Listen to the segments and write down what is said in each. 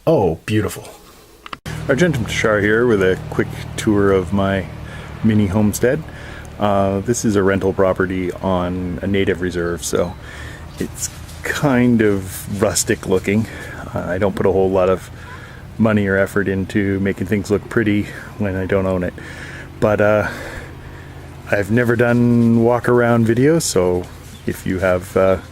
Oh, beautiful. Argentum Tashar here with a quick tour of my mini homestead. This is a rental property on a native reserve, so it's kind of rustic looking. I don't put a whole lot of money or effort into making things look pretty when I don't own it. But I've never done walk around videos, so if you have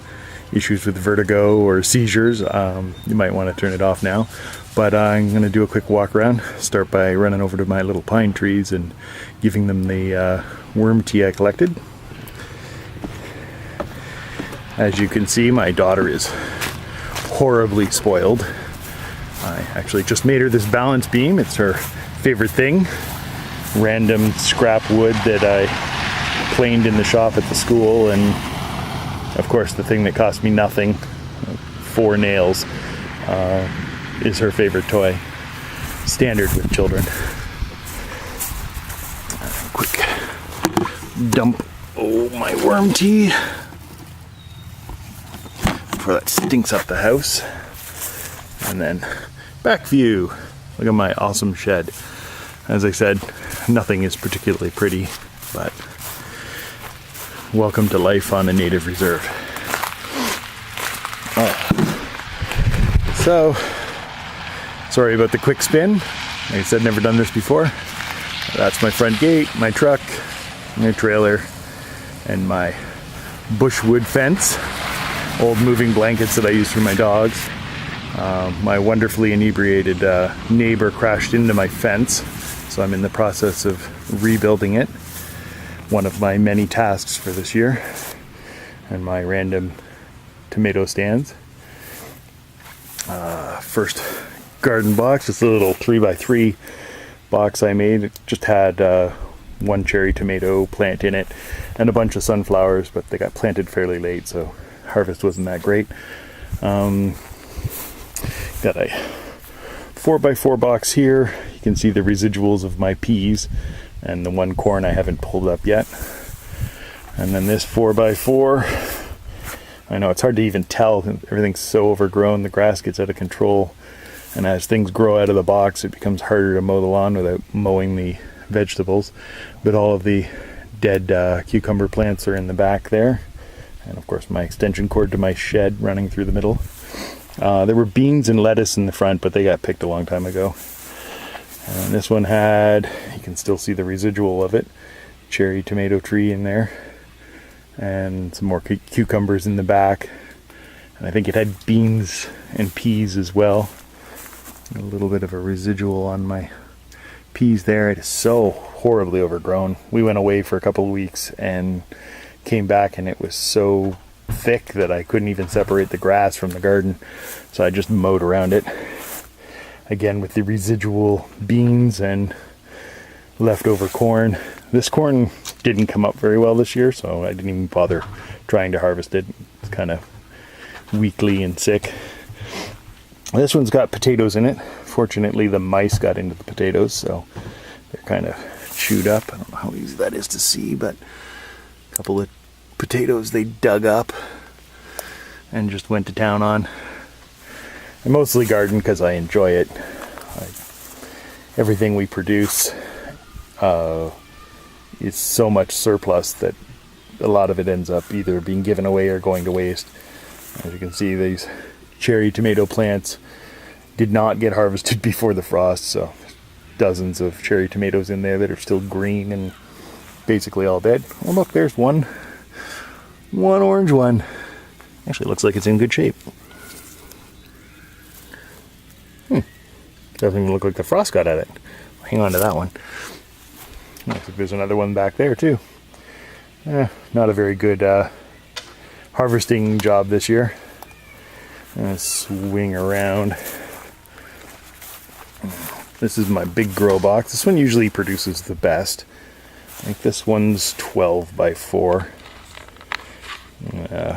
issues with vertigo or seizures, you might want to turn it off now. But I'm going to do a quick walk around. Start by running over to my little pine trees and giving them the worm tea I collected. As you can see, my daughter is horribly spoiled. I actually just made her this balance beam. It's her favorite thing. Random scrap wood that I planed in the shop at the school, and of course the thing that cost me nothing, 4 nails, is her favorite toy. Standard with children. Quick dump my worm tea before that stinks up the house. And then back view. Look at my awesome shed. As I said, nothing is particularly pretty, but welcome to life on a native reserve. So, sorry about the quick spin. Like I said, never done this before. That's my front gate, my truck, my trailer, and my bushwood fence. Old moving blankets that I use for my dogs. My wonderfully inebriated neighbor crashed into my fence, so I'm in the process of rebuilding it. One of my many tasks for this year. And my random tomato stands. First garden box, just a little 3x3 box I made. It just had one cherry tomato plant in it and a bunch of sunflowers, but they got planted fairly late, so harvest wasn't that great. Got a 4x4 box here. You can see the residuals of my peas and the one corn I haven't pulled up yet. And then this 4x4. I know it's hard to even tell. Everything's so overgrown. The grass gets out of control. And as things grow out of the box, it becomes harder to mow the lawn without mowing the vegetables. But all of the dead cucumber plants are in the back there. And of course my extension cord to my shed running through the middle. There were beans and lettuce in the front, but they got picked a long time ago. And this one had, you can still see the residual of it, cherry tomato tree in there. And some more cucumbers in the back. And I think it had beans and peas as well. A little bit of a residual on my peas there. It is so horribly overgrown. We went away for a couple of weeks and came back, and it was so thick that I couldn't even separate the grass from the garden. So I just mowed around it. Again with the residual beans and leftover corn. This corn didn't come up very well this year, so I didn't even bother trying to harvest it. It's kind of weakly and sick. This one's got potatoes in it. Fortunately, the mice got into the potatoes, so they're kind of chewed up. I don't know how easy that is to see, but a couple of potatoes they dug up and just went to town on. I mostly garden because I enjoy it. Everything we produce is so much surplus that a lot of it ends up either being given away or going to waste. As you can see, these cherry tomato plants did not get harvested before the frost, so dozens of cherry tomatoes in there that are still green and basically all dead. Oh look, there's one orange one. Actually looks like it's in good shape. Doesn't even look like the frost got at it. Hang on to that one. Looks like there's another one back there too. Not a very good harvesting job this year. I'm gonna swing around. This is my big grow box. This one usually produces the best. I think this one's 12x4.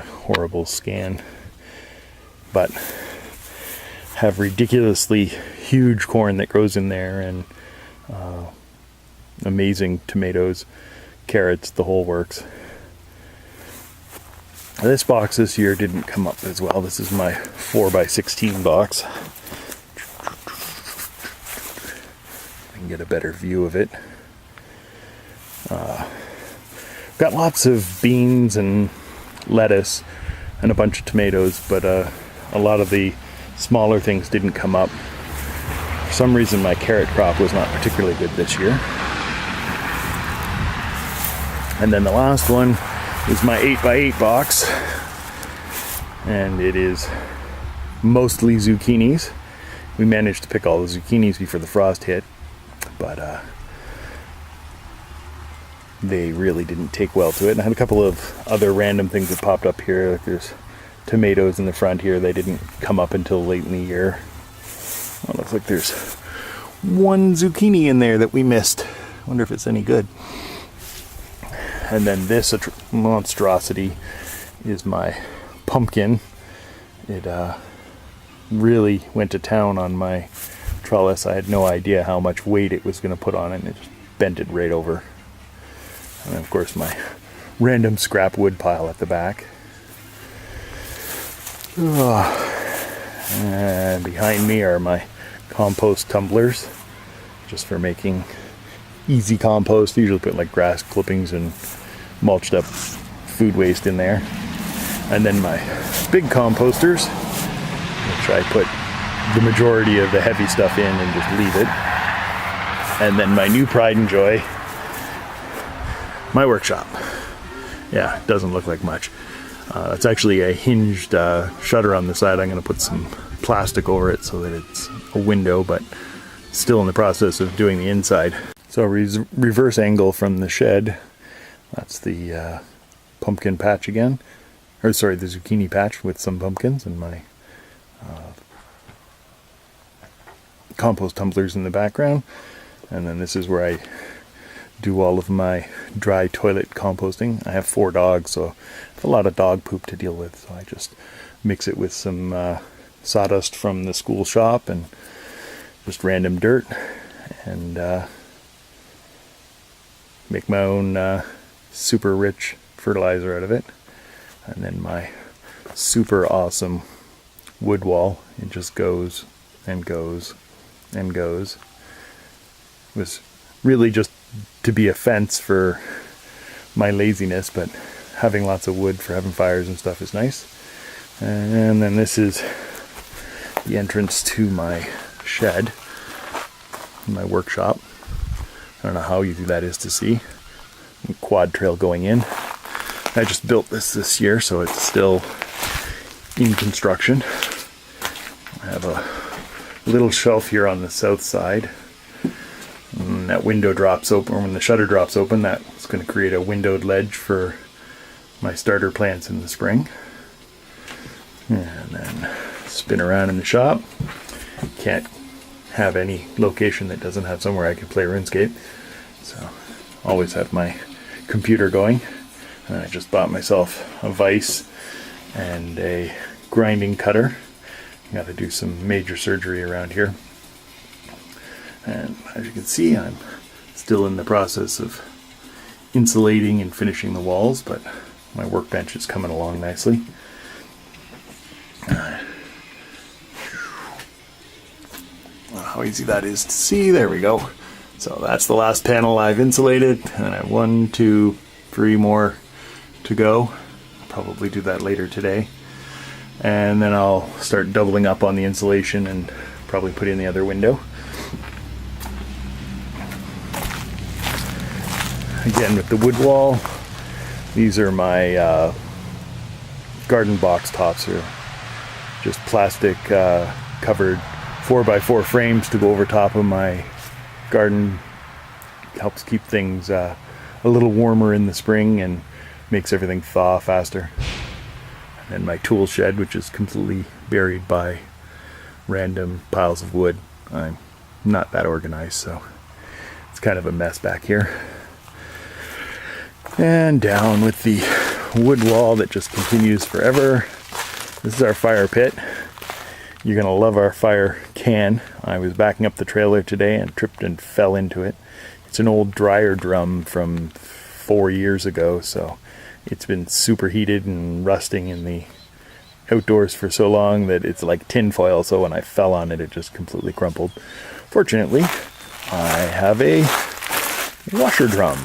Horrible scan. But have ridiculously huge corn that grows in there, and amazing tomatoes, carrots, the whole works. This box this year didn't come up as well. This is my 4x16 box. can get a better view of it. Got lots of beans and lettuce and a bunch of tomatoes, but a lot of the smaller things didn't come up. For some reason my carrot crop was not particularly good this year. And then the last one is my 8x8 box, and it is mostly zucchinis. We managed to pick all the zucchinis before the frost hit, but they really didn't take well to it. And I had a couple of other random things that popped up here. Like there's tomatoes in the front here. They didn't come up until late in the year. Oh, it looks like there's one zucchini in there that we missed. Wonder if it's any good. And then this monstrosity is my pumpkin. It really went to town on my trellis. I had no idea how much weight it was going to put on it, and it just bent it right over. And then of course my random scrap wood pile at the back. And behind me are my compost tumblers, just for making easy compost. I usually put like grass clippings and mulched up food waste in there. And then my big composters, which I put the majority of the heavy stuff in and just leave it. And then my new pride and joy, my workshop. Yeah, it doesn't look like much. It's actually a hinged shutter on the side. I'm going to put some plastic over it so that it's a window, but still in the process of doing the inside. So reverse angle from the shed. That's the pumpkin patch again. Or sorry, the zucchini patch with some pumpkins, and my compost tumblers in the background. And then this is where I do all of my dry toilet composting. I have 4 dogs, so I have a lot of dog poop to deal with. So I just mix it with some sawdust from the school shop and just random dirt, and make my own super rich fertilizer out of it. And then my super awesome wood wall, it just goes and goes and goes. It was really just to be a fence for my laziness, but having lots of wood for having fires and stuff is nice. And then this is the entrance to my shed, my workshop. I don't know how easy that is to see. Quad trail going in. I just built this year, so it's still in construction. I have a little shelf here on the south side. And that window drops open, or when the shutter drops open, that's going to create a windowed ledge for my starter plants in the spring. And then spin around in the shop. Can't have any location that doesn't have somewhere I can play RuneScape. So always have my computer going. And I just bought myself a vise and a grinding cutter. Got to do some major surgery around here. And as you can see, I'm still in the process of insulating and finishing the walls, but my workbench is coming along nicely. How easy that is to see. There we go. So that's the last panel I've insulated, and I have 1, 2, 3 more to go. I'll probably do that later today. And then I'll start doubling up on the insulation and probably put in the other window. Again, with the wood wall, these are my garden box tops, or just plastic covered 4x4 frames to go over top of my garden. Helps keep things a little warmer in the spring and makes everything thaw faster. And my tool shed, which is completely buried by random piles of wood. I'm not that organized, so it's kind of a mess back here. And down with the wood wall that just continues forever. This is our fire pit. You're gonna love our fire can. I was backing up the trailer today and tripped and fell into it. It's an old dryer drum from 4 years ago, so it's been superheated and rusting in the outdoors for so long that it's like tin foil, so when I fell on it, it just completely crumpled. Fortunately, I have a washer drum,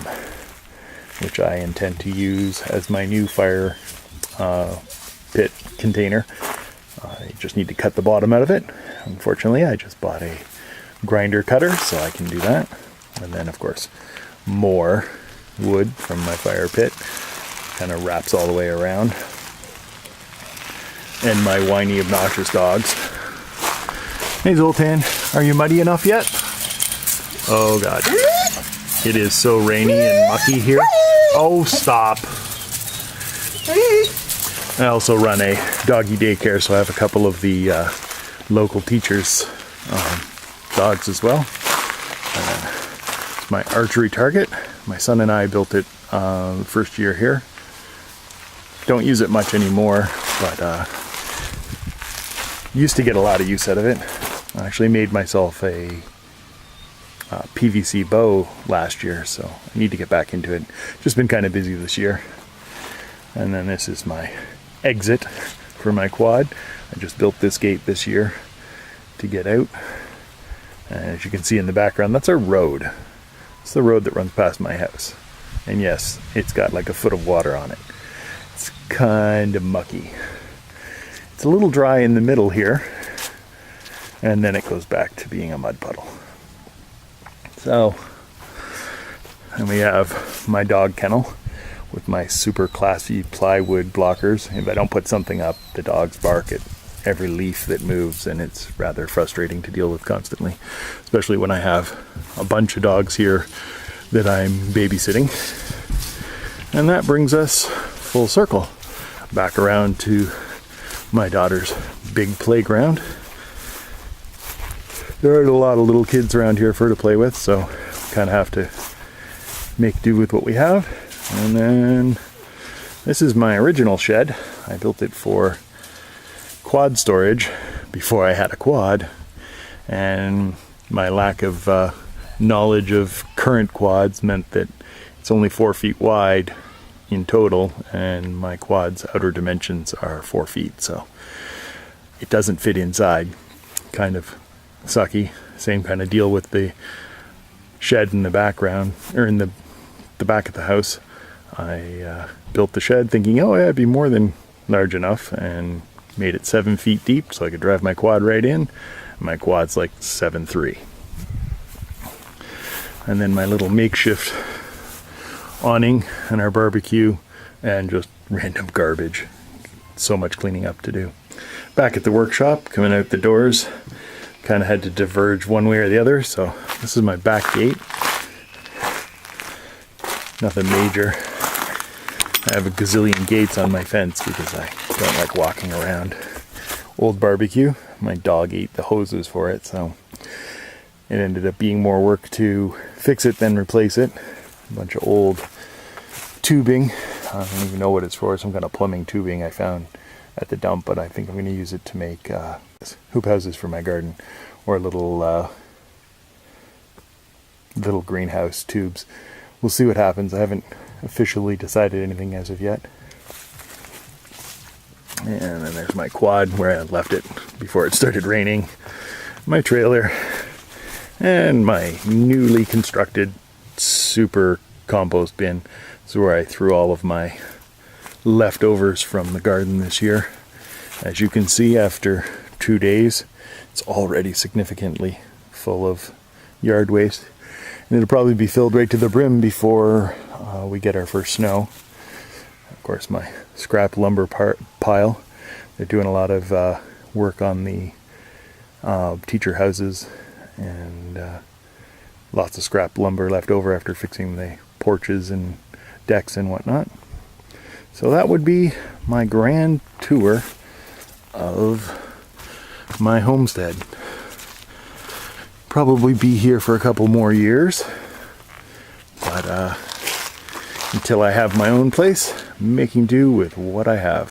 which I intend to use as my new fire pit container. I just need to cut the bottom out of it. Unfortunately, I just bought a grinder cutter, so I can do that. And then, of course, more wood from my fire pit. Kind of wraps all the way around. And my whiny, obnoxious dogs. Hey, Zoltan, are you muddy enough yet? Oh, God. It is so rainy and mucky here. Oh, stop. I also run a doggy daycare, so I have a couple of the local teachers' dogs as well. It's my archery target. My son and I built it the first year here. Don't use it much anymore, but used to get a lot of use out of it. I actually made myself a PVC bow last year, so I need to get back into it. Just been kind of busy this year. And then this is my exit for my quad. I just built this gate this year to get out. And as you can see in the background, that's our road. It's the road that runs past my house. And yes, it's got like a foot of water on it. It's kind of mucky. It's a little dry in the middle here, and then it goes back to being a mud puddle. So, and we have my dog kennel with my super classy plywood blockers. If I don't put something up, the dogs bark at every leaf that moves, and it's rather frustrating to deal with constantly, especially when I have a bunch of dogs here that I'm babysitting. And that brings us full circle back around to my daughter's big playground. There are a lot of little kids around here for her to play with, so kind of have to make do with what we have. And then this is my original shed. I built it for quad storage before I had a quad, and my lack of knowledge of current quads meant that it's only 4 feet wide in total, and my quad's outer dimensions are 4 feet, so it doesn't fit inside. Kind of sucky. Same kind of deal with the shed in the background, or in the back of the house. I built the shed thinking, oh yeah, it'd be more than large enough, and made it 7 feet deep so I could drive my quad right in. My quad's like 7'3". And then my little makeshift awning and our barbecue and just random garbage. So much cleaning up to do. Back at the workshop, coming out the doors, kind of had to diverge one way or the other, so this is my back gate. Nothing major. I have a gazillion gates on my fence because I don't like walking around. Old barbecue. My dog ate the hoses for it, so it ended up being more work to fix it than replace it. A bunch of old tubing. I don't even know what it's for. Some kind of plumbing tubing I found at the dump, but I think I'm going to use it to make hoop houses for my garden, or little greenhouse tubes. We'll see what happens. I haven't officially decided anything as of yet. And then there's my quad where I left it before it started raining. My trailer. And my newly constructed super compost bin. This is where I threw all of my leftovers from the garden this year. As you can see, after 2 days, it's already significantly full of yard waste. And it'll probably be filled right to the brim before we get our first snow. Of course, my scrap lumber pile. They're doing a lot of work on the teacher houses, and lots of scrap lumber left over after fixing the porches and decks and whatnot. So that would be my grand tour of my homestead. Probably be here for a couple more years, but until I have my own place, making do with what I have.